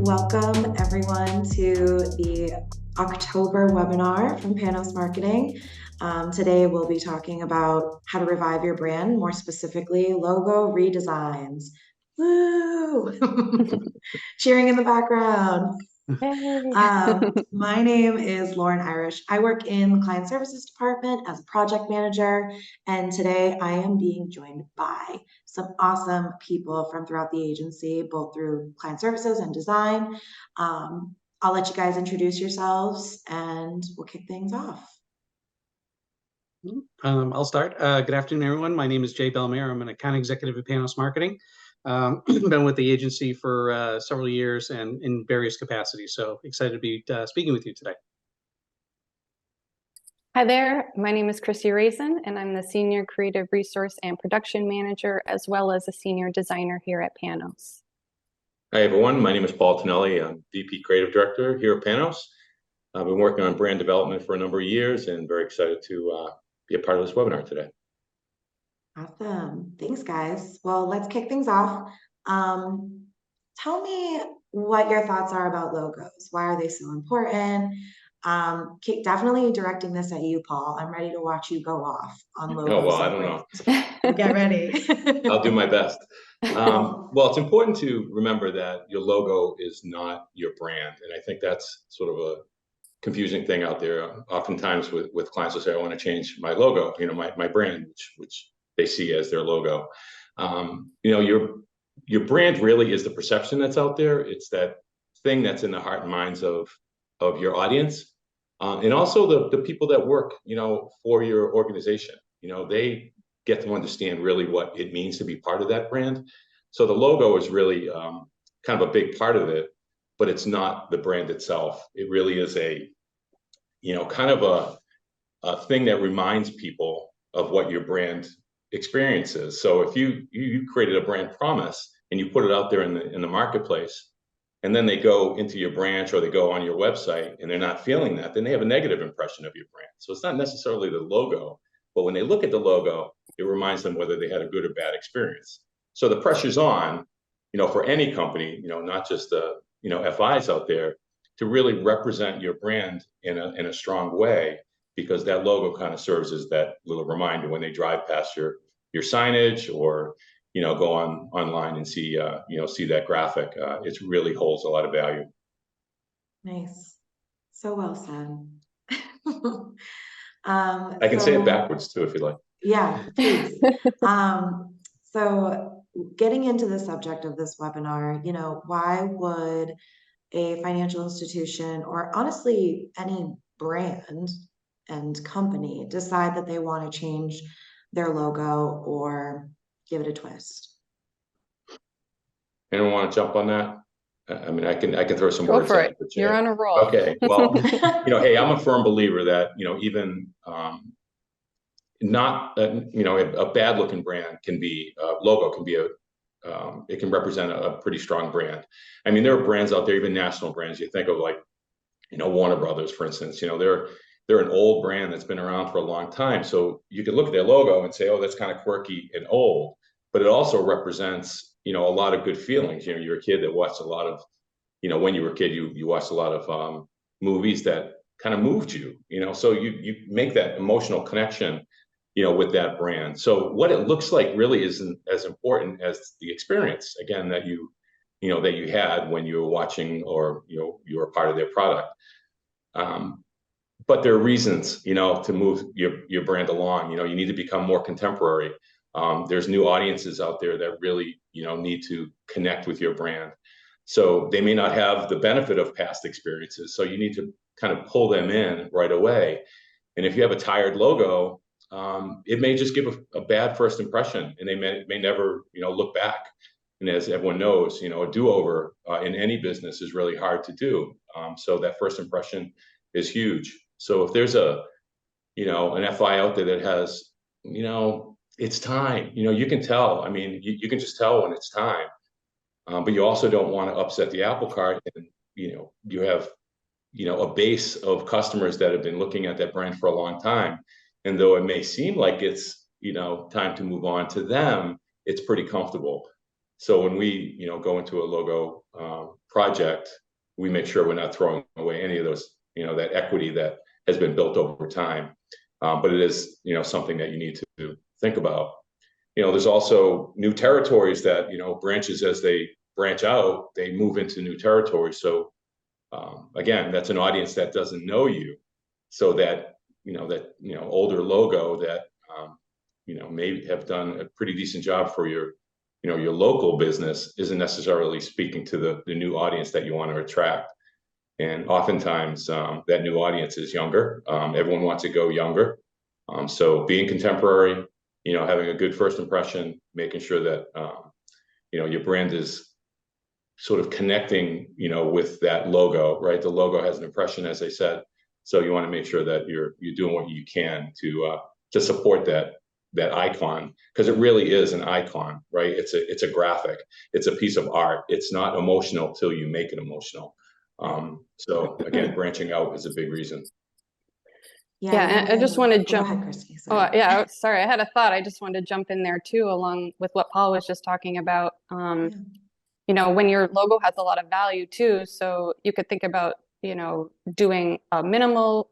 Welcome everyone to the October webinar from Panos Marketing. Today we'll be talking about how to revive your brand, more specifically logo redesigns. Woo! Cheering in the background. My name is Lauren Irish. I work in the client services department as a project manager, and today I am being joined by some awesome people from throughout the agency, both through client services and design. I'll let you guys introduce yourselves and we'll kick things off. I'll start. Good afternoon, everyone. My name is Jay Bellemare. I'm an account executive at Panos Marketing. Been with the agency for several years and in various capacities. So excited to be speaking with you today. Hi there, my name is Christie Wrazen, and I'm the Senior Creative Resource and Production Manager, as well as a Senior Designer here at Panos. Hi everyone, my name is Paul Tonelli. I'm VP Creative Director here at Panos. I've been working on brand development for a number of years and very excited to be a part of this webinar today. Awesome, thanks guys. Well, let's kick things off. Tell me what your thoughts are about logos. Why are they so important? Definitely directing this at you, Paul. I'm ready to watch you go off on logos. Oh, well, I don't know. Get ready. I'll do my best. Well, it's important to remember that your logo is not your brand. And I think that's sort of a confusing thing out there. Oftentimes with clients will say, I want to change my logo, my brand, which they see as their logo. Your brand really is the perception that's out there. It's that thing that's in the heart and minds of your audience. And also the people that work, for your organization, they get to understand really what it means to be part of that brand. So the logo is really kind of a big part of it, but it's not the brand itself. It really is a, kind of a thing that reminds people of what your brand experience is. So if you created a brand promise and you put it out there in the marketplace, and then they go into your branch or they go on your website and they're not feeling that, then they have a negative impression of your brand. So it's not necessarily the logo, but when they look at the logo, it reminds them whether they had a good or bad experience. So the pressure's on, for any company, not just the, FIs out there, to really represent your brand in a strong way, because that logo kind of serves as that little reminder when they drive past your signage or go online and see see that graphic. It really holds a lot of value. Nice, so well said. I can say it backwards too if you like. Yeah, please. So getting into the subject of this webinar, why would a financial institution, or honestly any brand and company, decide that they want to change their logo or give it a twist? Anyone want to jump on that? I mean, I can throw some Go words for at it. you. You're on a roll. Okay. Well, hey, I'm a firm believer that even not a bad looking brand can be logo can be it can represent a pretty strong brand. I mean, there are brands out there, even national brands. You think of like Warner Brothers, for instance. They're an old brand that's been around for a long time. So you could look at their logo and say, oh, that's kind of quirky and old, but it also represents a lot of good feelings. You're a kid that watched a lot of, when you were a kid, you watched a lot of movies that kind of moved you, so you make that emotional connection, with that brand. So what it looks like really isn't as important as the experience, again, that you had when you were watching or, you were part of their product. But there are reasons, to move your brand along. You need to become more contemporary. There's new audiences out there that really, need to connect with your brand. So they may not have the benefit of past experiences. So you need to kind of pull them in right away. And if you have a tired logo, it may just give a bad first impression, and they may never, look back. And as everyone knows, a do-over in any business is really hard to do. So that first impression is huge. So if there's an FI out there that has, it's time, you can tell. I mean, you can just tell when it's time. But you also don't want to upset the apple cart. And, you have, a base of customers that have been looking at that brand for a long time. And though it may seem like it's, time to move on, to them, it's pretty comfortable. So when we, go into a logo project, we make sure we're not throwing away any of those, that equity that has been built over time. But it is, something that you need to think about. There's also new territories that, branches, as they branch out, they move into new territories. So again, that's an audience that doesn't know you. So that, older logo that, may have done a pretty decent job for your local business isn't necessarily speaking to the new audience that you want to attract. And oftentimes that new audience is younger. Everyone wants to go younger. So being contemporary, having a good first impression, making sure that, your brand is sort of connecting, with that logo, right? The logo has an impression, as I said. So you want to make sure that you're doing what you can to support that icon, because it really is an icon, right? It's a graphic, it's a piece of art. It's not emotional till you make it emotional. So again, branching out is a big reason. Yeah, I just want to jump. Go ahead, Christie. Oh, yeah, sorry, I had a thought. I just wanted to jump in there too, along with what Paul was just talking about. When your logo has a lot of value too, so you could think about, doing a minimal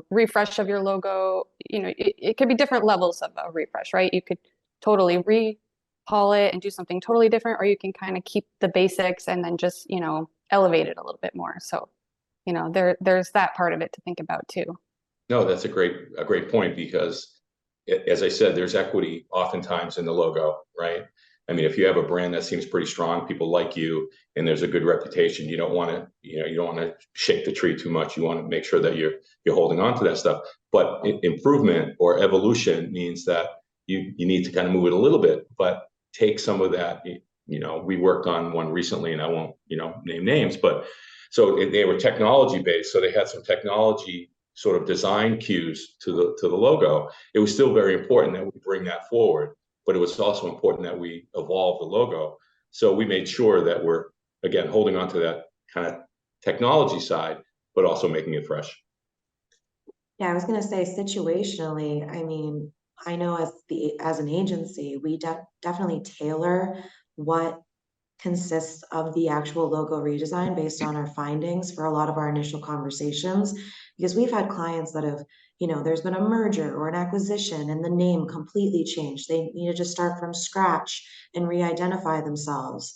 refresh of your logo. It could be different levels of a refresh, right? You could totally rehaul it and do something totally different, or you can kind of keep the basics and then just, elevate it a little bit more. So, there's that part of it to think about too. No, that's a great point, because as I said, there's equity oftentimes in the logo, right? I mean, if you have a brand that seems pretty strong, people like you, and there's a good reputation, you don't want to shake the tree too much. You want to make sure that you're holding on to that stuff. But improvement or evolution means that you need to kind of move it a little bit, but take some of that. We worked on one recently, and I won't, name names, but so they were technology based. So they had some technology sort of design cues to the logo. It was still very important that we bring that forward, but it was also important that we evolve the logo. So we made sure that we're, again, holding on to that kind of technology side, but also making it fresh. Yeah, I was going to say situationally, I mean, I know as an agency, we definitely tailor what consists of the actual logo redesign based on our findings for a lot of our initial conversations, because we've had clients that have, there's been a merger or an acquisition and the name completely changed. They needed to start from scratch and re-identify themselves.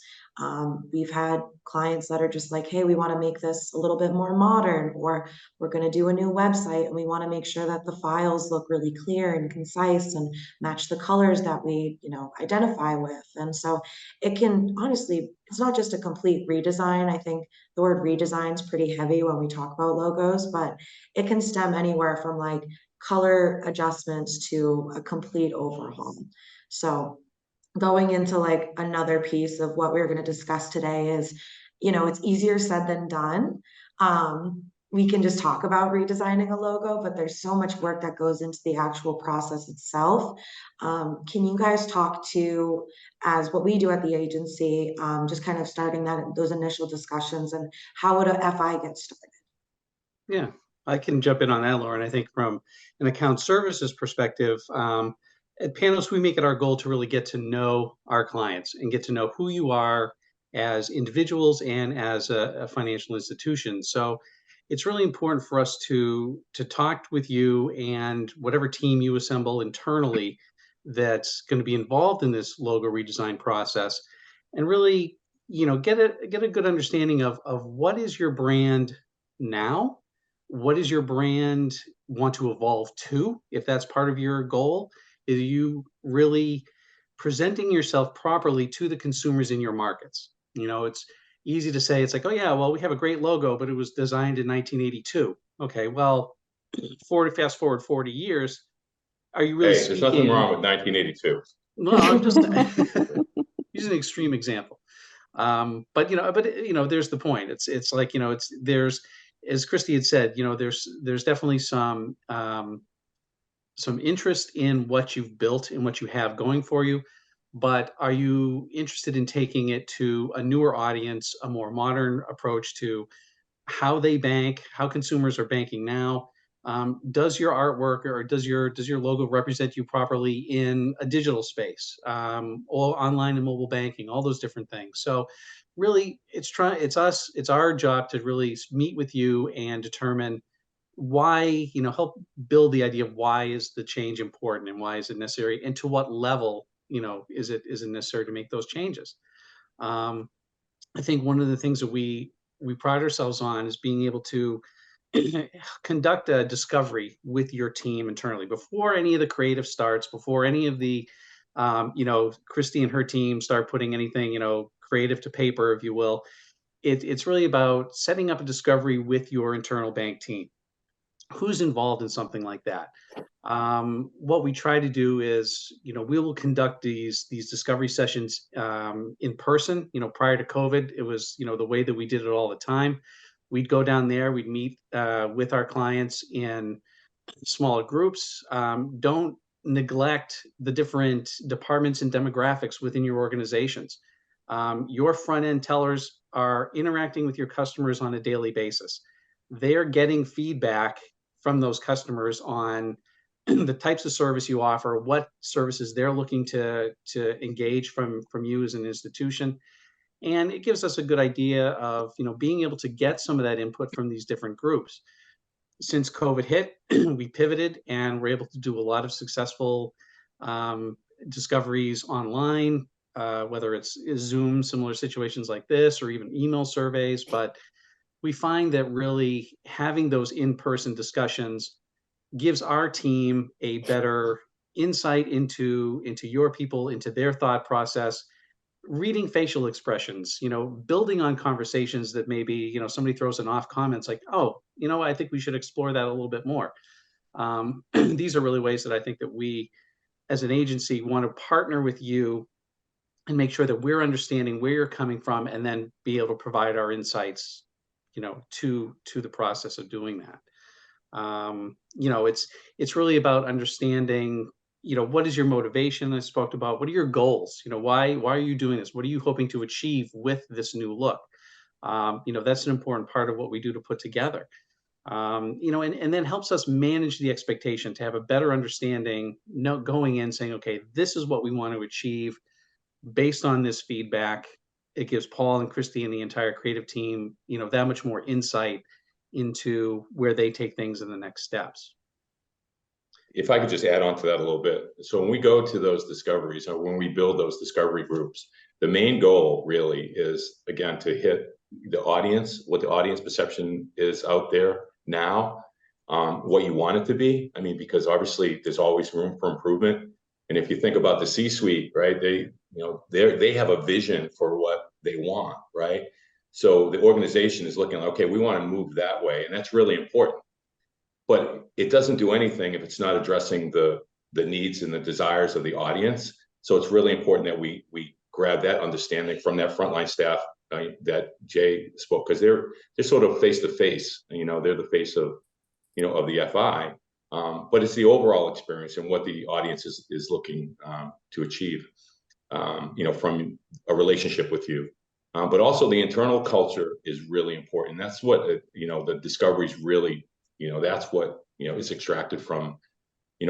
We've had clients that are just like, hey, we want to make this a little bit more modern, or we're going to do a new website and we want to make sure that the files look really clear and concise and match the colors that we, identify with. And so it can, honestly, it's not just a complete redesign. I think the word redesign is pretty heavy when we talk about logos, but it can stem anywhere from like color adjustments to a complete overhaul. So going into like another piece of what we're going to discuss today is, it's easier said than done. We can just talk about redesigning a logo, but there's so much work that goes into the actual process itself. Can you guys talk to, as what we do at the agency, just kind of starting those initial discussions, and how would a FI get started? Yeah, I can jump in on that, Lauren. I think from an account services perspective, at Panos, we make it our goal to really get to know our clients and get to know who you are as individuals and as a financial institution. So it's really important for us to talk with you and whatever team you assemble internally that's going to be involved in this logo redesign process, and really, get a good understanding of what is your brand now, what is your brand want to evolve to, if that's part of your goal. Is you really presenting yourself properly to the consumers in your markets? It's easy to say, it's like, oh yeah, well, we have a great logo, but it was designed in 1982. Okay, well, fast forward 40 years. Are you really Hey, there's nothing wrong with 1982. Well, I'm just using an extreme example. But there's the point. It's like, there's, as Christie had said, there's definitely some interest in what you've built and what you have going for you, but are you interested in taking it to a newer audience, a more modern approach to how they bank, how consumers are banking now, Does your artwork or does your logo represent you properly in a digital space, or online and mobile banking, all those different things. So really it's our job to really meet with you and determine why, help build the idea of why is the change important and why is it necessary and to what level, is it necessary to make those changes. Um, I think one of the things that we pride ourselves on is being able to conduct a discovery with your team internally before any of the creative starts, before any of the, Christie and her team start putting anything, creative to paper, if you will. It's really about setting up a discovery with your internal bank team. Who's involved in something like that? What we try to do is, we will conduct these discovery sessions in person. Prior to COVID, it was, the way that we did it all the time. We'd go down there, we'd meet with our clients in smaller groups. Don't neglect the different departments and demographics within your organizations. Your front end tellers are interacting with your customers on a daily basis. They are getting feedback from those customers on the types of service you offer, what services they're looking to engage from you as an institution. And it gives us a good idea of, being able to get some of that input from these different groups. Since COVID hit, we pivoted and we're able to do a lot of successful discoveries online, whether it's Zoom, similar situations like this, or even email surveys. But we find that really having those in-person discussions gives our team a better insight into your people, into their thought process, reading facial expressions, building on conversations that maybe, somebody throws an off comments like, oh, I think we should explore that a little bit more. These are really ways that I think that we as an agency want to partner with you and make sure that we're understanding where you're coming from and then be able to provide our insights, to the process of doing that. It's really about understanding, what is your motivation? I spoke about, what are your goals? Why are you doing this? What are you hoping to achieve with this new look? That's an important part of what we do to put together. And then helps us manage the expectation to have a better understanding, going in saying, okay, this is what we want to achieve based on this feedback. It gives Paul and Christie and the entire creative team, that much more insight into where they take things in the next steps. If I could just add on to that a little bit. So when we go to those discoveries or when we build those discovery groups, the main goal really is, again, to hit the audience, what the audience perception is out there now, what you want it to be. I mean, because obviously there's always room for improvement. And if you think about the C-suite, right, they have a vision for what they want, right? So the organization is looking like, okay, we want to move that way. And that's really important. But it doesn't do anything if it's not addressing the needs and the desires of the audience. So it's really important that we grab that understanding from that frontline staff that Jay spoke, because they're sort of face to face. They're the face of of the FI. But it's the overall experience and what the audience is looking to achieve. From a relationship with you. But also the internal culture is really important. That's what the discoveries really. That's what is extracted from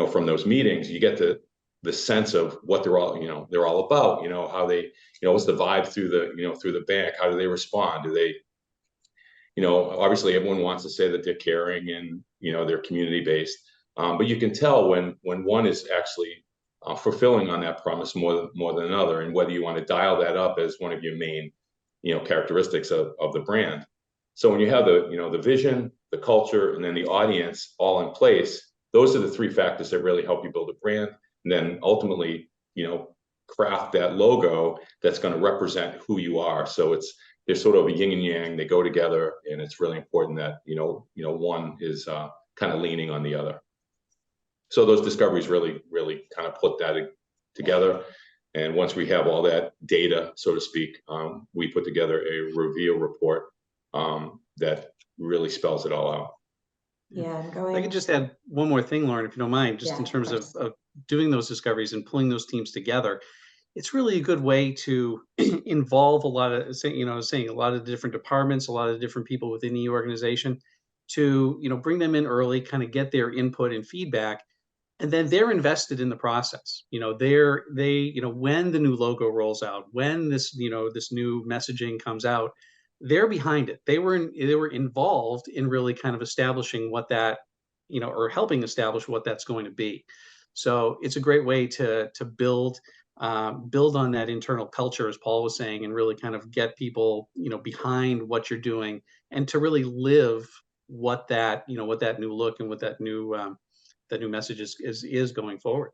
from those meetings. You get the sense of what they're all about. How they what's the vibe through the bank. How do they respond? Do they obviously everyone wants to say that they're caring and they're community based, but you can tell when one is actually fulfilling on that promise more than another, and whether you want to dial that up as one of your main characteristics of the brand. So when you have the vision, the culture, and then the audience all in place, those are the three factors that really help you build a brand, and then ultimately craft that logo that's going to represent who you are. So they're sort of a yin and yang. They go together, and it's really important that one is kind of leaning on the other. So those discoveries really kind of put that together. And once we have all that data, so to speak, we put together a review report that really spells it all out. Yeah, I could just add one more thing, Lauren, if you don't mind, just in terms of doing those discoveries and pulling those teams together. It's really a good way to involve a lot of, a lot of different departments, a lot of different people within the organization, to, bring them in early, kind of get their input and feedback. And then they're invested in the process. When the new logo rolls out, when this new messaging comes out, they're behind it. They were involved in really kind of establishing what that, or helping establish what that's going to be. So it's a great way to build on that internal culture, as Paul was saying, and really kind of get people, behind what you're doing, and to really live what that new look and what that new message is going forward.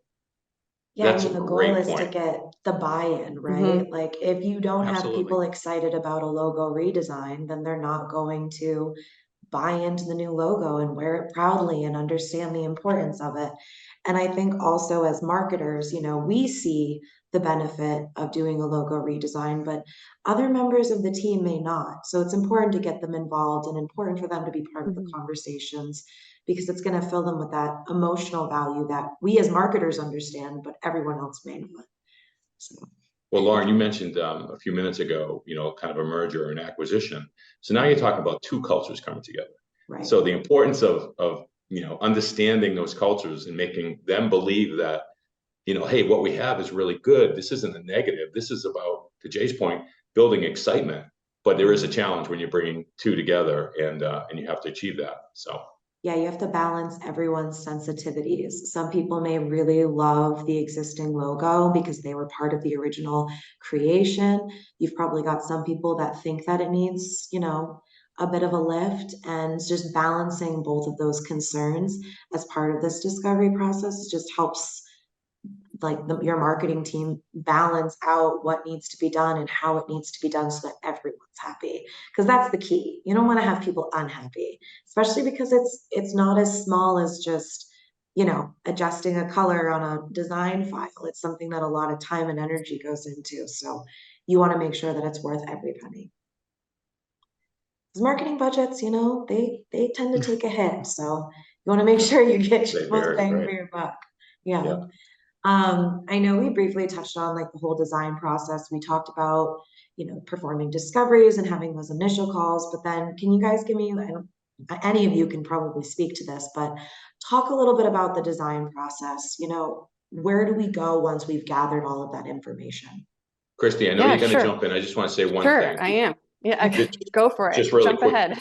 Yeah, That's I mean, a the goal great is to point. get the buy-in, right? Like, if you don't have Absolutely. people excited about a logo redesign, then they're not going to buy into the new logo and wear it proudly and understand the importance of it. And I think also as marketers, we see the benefit of doing a logo redesign, but other members of the team may not. So it's important to get them involved and important for them to be part of the conversations, because it's going to fill them with that emotional value that we as marketers understand, but everyone else may not. So. Well, Lauren, you mentioned a few minutes ago, kind of a merger or an acquisition. So now you're talking about two cultures coming together. Right. So the importance of understanding those cultures and making them believe that, hey, what we have is really good. This isn't a negative. This is about, to Jay's point, building excitement. But there is a challenge when you're bringing two together, and you have to achieve that. So. Yeah, you have to balance everyone's sensitivities. Some people may really love the existing logo because they were part of the original creation. You've probably got some people that think that it needs, a bit of a lift, and just balancing both of those concerns as part of this discovery process just helps your marketing team balance out what needs to be done and how it needs to be done so that everyone's happy. Because that's the key. You don't want to have people unhappy, especially because it's not as small as just, adjusting a color on a design file. It's something that a lot of time and energy goes into. So you want to make sure that it's worth every penny. Because marketing budgets, they tend to take a hit. So you want to make sure you get your most bang for your buck. Yeah. I know we briefly touched on the whole design process. We talked about, performing discoveries and having those initial calls, but then can you guys give me, and any of you can probably speak to this, but talk a little bit about the design process. Where do we go once we've gathered all of that information? Christie, I know you're going to jump in. I just want to say one thing. Sure, I am. Yeah, go for it. Just really jump quick. ahead.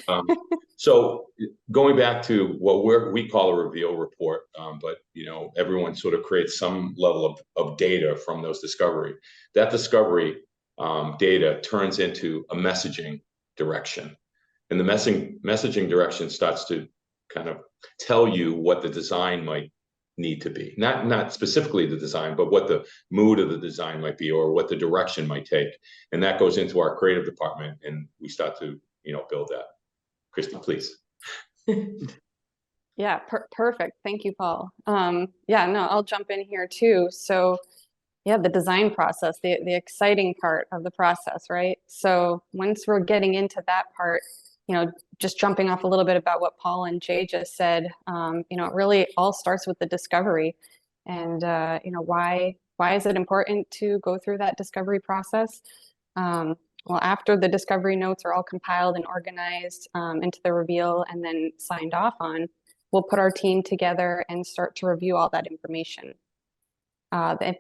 So going back to what we call a reveal report, but everyone sort of creates some level of data from those discovery. That discovery data turns into a messaging direction, and the messaging direction starts to kind of tell you what the design might need to be. Not specifically the design, but what the mood of the design might be, or what the direction might take, and that goes into our creative department, and we start to build that. Christie, please. Yeah, perfect. Thank you, Paul. Yeah, no, I'll jump in here too. So yeah, the design process, the exciting part of the process, right? So once we're getting into that part, just jumping off a little bit about what Paul and Jay just said, it really all starts with the discovery. And, why is it important to go through that discovery process? Well, after the discovery notes are all compiled and organized into the reveal and then signed off on, we'll put our team together and start to review all that information.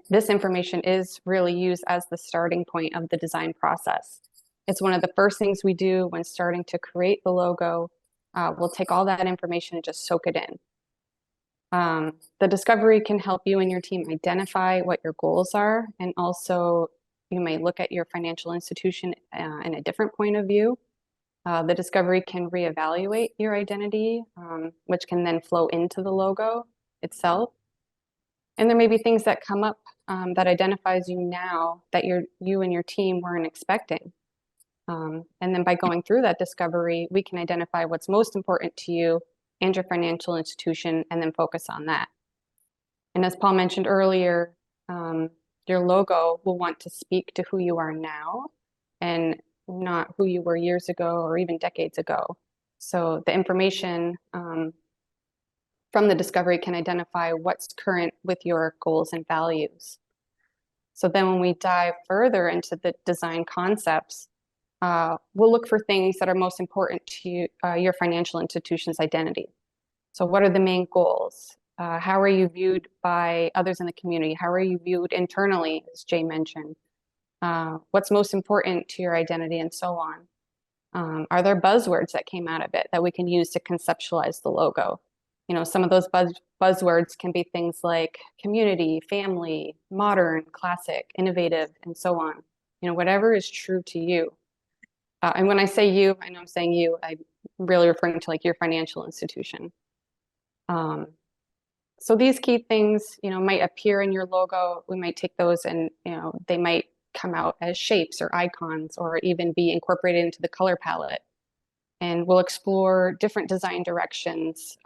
This information is really used as the starting point of the design process. It's one of the first things we do when starting to create the logo. We'll take all that information and just soak it in. The discovery can help you and your team identify what your goals are, and also you may look at your financial institution in a different point of view. The discovery can reevaluate your identity, which can then flow into the logo itself. And there may be things that come up that identifies you now that you and your team weren't expecting. And then by going through that discovery, we can identify what's most important to you and your financial institution, and then focus on that. And as Paul mentioned earlier, your logo will want to speak to who you are now and not who you were years ago or even decades ago. So the information from the discovery can identify what's current with your goals and values. So then when we dive further into the design concepts, we'll look for things that are most important to you, your financial institution's identity. So what are the main goals? How are you viewed by others in the community? How are you viewed internally, as Jay mentioned? What's most important to your identity, and so on. Are there buzzwords that came out of it that we can use to conceptualize the logo? You know, some of those buzzwords can be things like community, family, modern, classic, innovative, and so on. You know, whatever is true to you. And when I say you, I know I'm saying you, I'm really referring to like your financial institution. So these key things, you know, might appear in your logo. We might take those and, you know, they might come out as shapes or icons, or even be incorporated into the color palette. And we'll explore different design directions,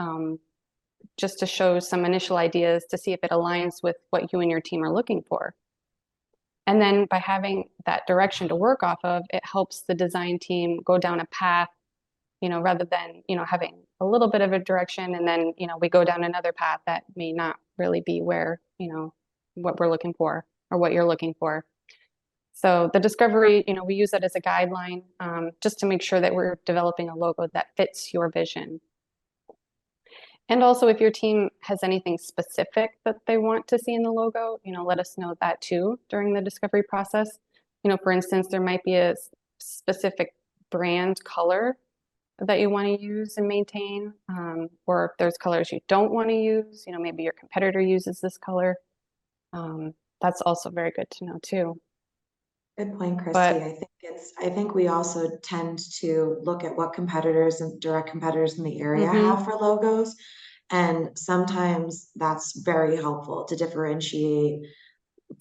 just to show some initial ideas to see if it aligns with what you and your team are looking for. And then by having that direction to work off of, it helps the design team go down a path, you know, rather than, you know, having a little bit of a direction and then, you know, we go down another path that may not really be where, you know, what we're looking for or what you're looking for. So the discovery, you know, we use that as a guideline, just to make sure that we're developing a logo that fits your vision. And also, if your team has anything specific that they want to see in the logo, you know, let us know that too during the discovery process. You know, for instance, there might be a specific brand color that you want to use and maintain, or if there's colors you don't want to use, you know, maybe your competitor uses this color. That's also very good to know too. Good point, Christy. But I think we also tend to look at what competitors and direct competitors in the area have for logos. And sometimes that's very helpful to differentiate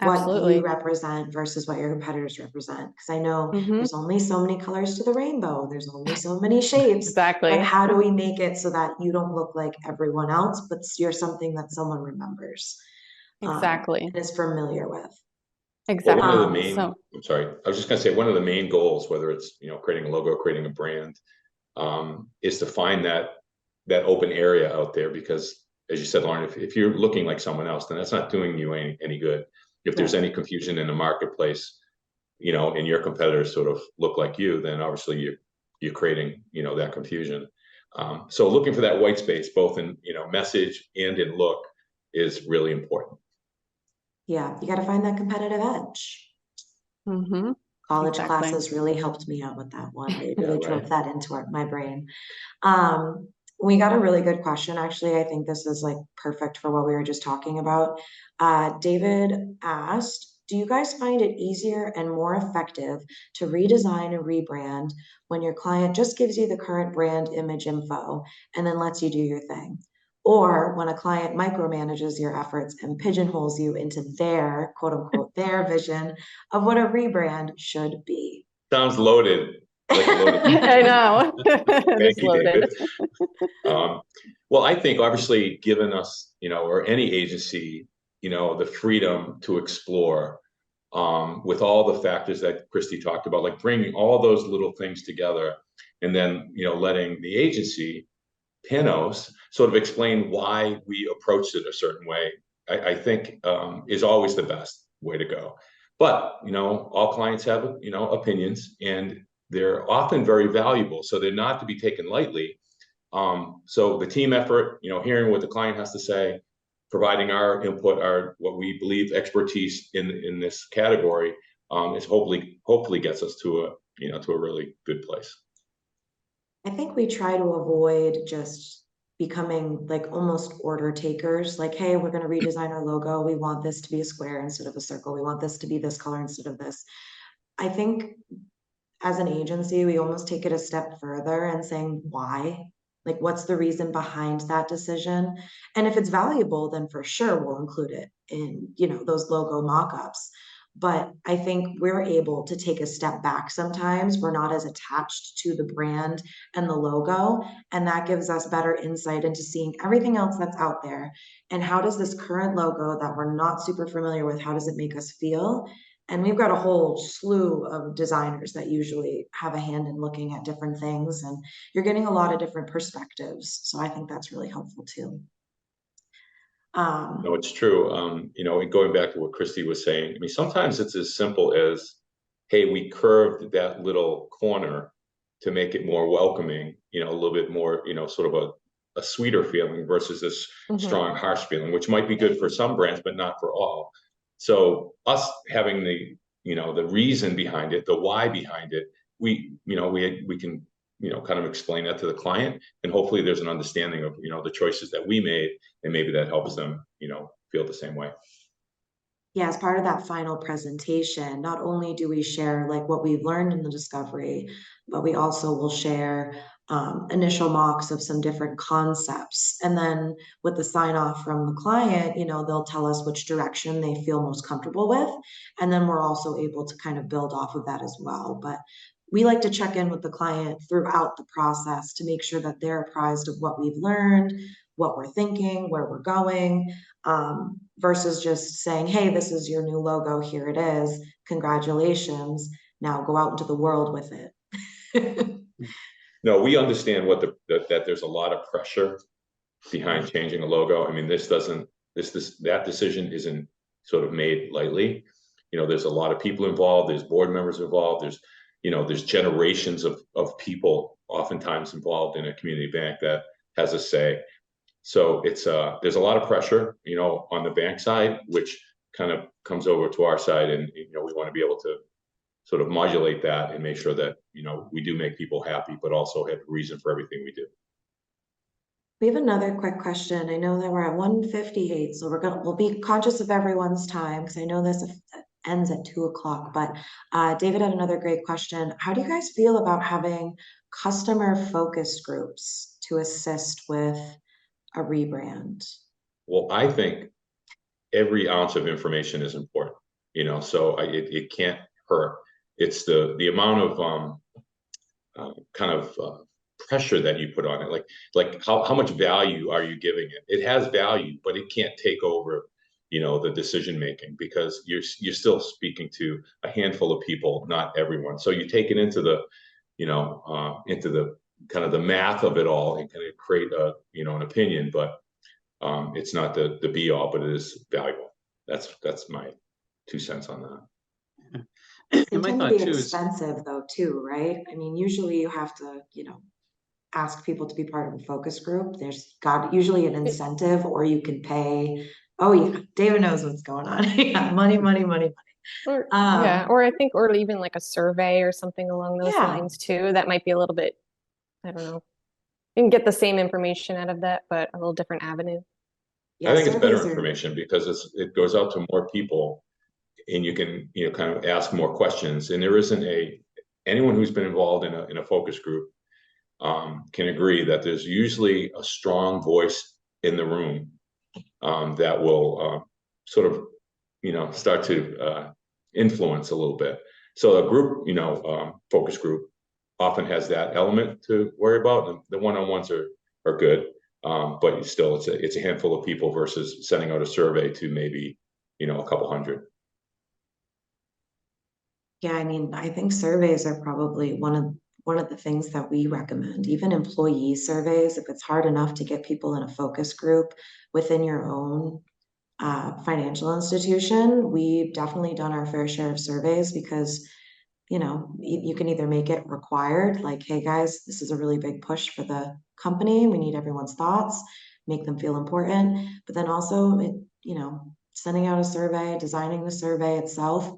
what you represent versus what your competitors represent. Because I know there's only so many colors to the rainbow. There's only so many shapes. Exactly. But how do we make it so that you don't look like everyone else, but you're something that someone remembers? Exactly. And is familiar with. Exactly. Well, one of the main, I'm sorry, I was just going to say one of the main goals, whether it's, you know, creating a logo, creating a brand, is to find that open area out there, because as you said, Lauren, if you're looking like someone else, then that's not doing you any good. If there's any confusion in the marketplace, you know, and your competitors sort of look like you, then obviously you're creating, you know, that confusion. So looking for that white space, both in, you know, message and in look, is really important. Yeah, you got to find that competitive edge. College classes really helped me out with that one. They really drove that into my brain. We got a really good question. Actually, I think this is like perfect for what we were just talking about. David asked, do you guys find it easier and more effective to redesign and rebrand when your client just gives you the current brand image info and then lets you do your thing? Or when a client micromanages your efforts and pigeonholes you into their, quote unquote, their vision of what a rebrand should be? Sounds loaded. Like loaded. I know. Thank you, loaded. David. Well, I think obviously given us, you know, or any agency, you know, the freedom to explore with all the factors that Christy talked about, like bringing all those little things together and then, you know, letting the agency, Panos, sort of explain why we approached it a certain way, I think is always the best way to go. But, you know, all clients have, you know, opinions, and they're often very valuable. So they're not to be taken lightly. So the team effort, you know, hearing what the client has to say, providing our input, our what we believe expertise in this category, is hopefully gets us to a really good place. I think we try to avoid just becoming like almost order takers. Like, hey, we're going to redesign our logo. We want this to be a square instead of a circle. We want this to be this color instead of this. I think as an agency, we almost take it a step further and saying why. Like, what's the reason behind that decision? And if it's valuable, then for sure we'll include it in, you know, those logo mock-ups. But I think we're able to take a step back sometimes. We're not as attached to the brand and the logo, and that gives us better insight into seeing everything else that's out there. And how does this current logo that we're not super familiar with, how does it make us feel? And we've got a whole slew of designers that usually have a hand in looking at different things, and you're getting a lot of different perspectives. So I think that's really helpful too. No, it's true. You know, and going back to what Christy was saying, I mean, sometimes it's as simple as, hey, we curved that little corner to make it more welcoming, a little bit more, sort of a sweeter feeling versus this strong, harsh feeling, which might be good for some brands, but not for all. So us having the, the reason behind it, the why behind it, we can, kind of explain that to the client, and hopefully there's an understanding of, the choices that we made, and maybe that helps them, feel the same way. Yeah, as part of that final presentation, not only do we share like what we've learned in the discovery, but we also will share initial mocks of some different concepts. And then with the sign off from the client, they'll tell us which direction they feel most comfortable with. And then we're also able to kind of build off of that as well. But we like to check in with the client throughout the process to make sure that they're apprised of what we've learned, what we're thinking, where we're going, versus just saying, hey, this is your new logo, here it is, congratulations, now go out into the world with it. No, we understand that there's a lot of pressure behind changing a logo. I mean, that decision isn't sort of made lightly. There's a lot of people involved, there's board members involved, there's generations of people oftentimes involved in a community bank that has a say. So there's a lot of pressure, on the bank side, which kind of comes over to our side, and we want to be able to sort of modulate that and make sure that we do make people happy, but also have a reason for everything we do. We have another quick question. I know that we're at 1:58, so we'll be conscious of everyone's time because I know this ends at 2:00. But David had another great question. How do you guys feel about having customer focus groups to assist with a rebrand? Well, I think every ounce of information is important, so it can't hurt. It's the amount of kind of pressure that you put on it. Like how much value are you giving it? It has value, but it can't take over, the decision making, because you're still speaking to a handful of people, not everyone. So you take it into the, into the kind of the math of it all, and kind of create a, an opinion, but it's not the be all, but it is valuable. That's my 2 cents on that. They tend to be expensive though too, right? I mean, usually you have to, ask people to be part of a focus group. There's usually an incentive, or you can pay. Oh yeah, David knows what's going on. Yeah, money. Or or I think, or even like a survey or something along those lines too. That might be a little bit, I don't know. You can get the same information out of that, but a little different avenue. Yeah, I think it's better information because it goes out to more people, and you can, kind of ask more questions. And there isn't anyone who's been involved in a focus group can agree that there's usually a strong voice in the room that will sort of, start to influence a little bit. So a group, focus group often has that element to worry about. The one-on-ones are good, but still it's a handful of people versus sending out a survey to maybe, a couple hundred. Yeah, I mean, I think surveys are probably one of the things that we recommend. Even employee surveys, if it's hard enough to get people in a focus group within your own financial institution, we've definitely done our fair share of surveys, because you can either make it required, like, hey guys, this is a really big push for the company, we need everyone's thoughts, make them feel important. But then also sending out a survey, designing the survey itself,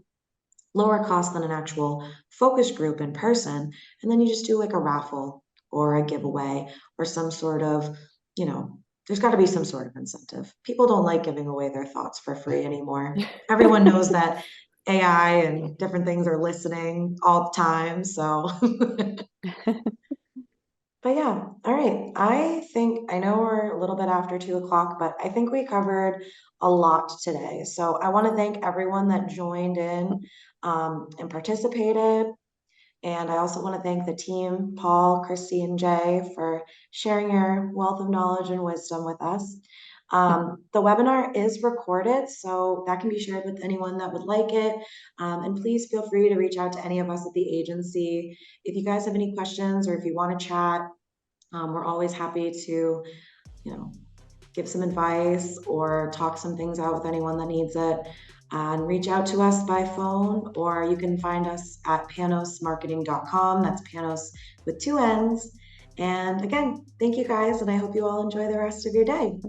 lower cost than an actual focus group in person. And then you just do like a raffle or a giveaway or some sort of, there's got to be some sort of incentive. People don't like giving away their thoughts for free anymore. Everyone knows that AI and different things are listening all the time. So, but yeah, all right. I know we're a little bit after 2:00, but I think we covered a lot today. So I want to thank everyone that joined in and participated. And I also want to thank the team, Paul, Christie, and Jay, for sharing your wealth of knowledge and wisdom with us. The webinar is recorded, so that can be shared with anyone that would like it. And please feel free to reach out to any of us at the agency. If you guys have any questions, or if you want to chat, we're always happy to, give some advice or talk some things out with anyone that needs it. and reach out to us by phone, or you can find us at panosmarketing.com. That's Panos with 2 N's. And again, thank you guys, and I hope you all enjoy the rest of your day.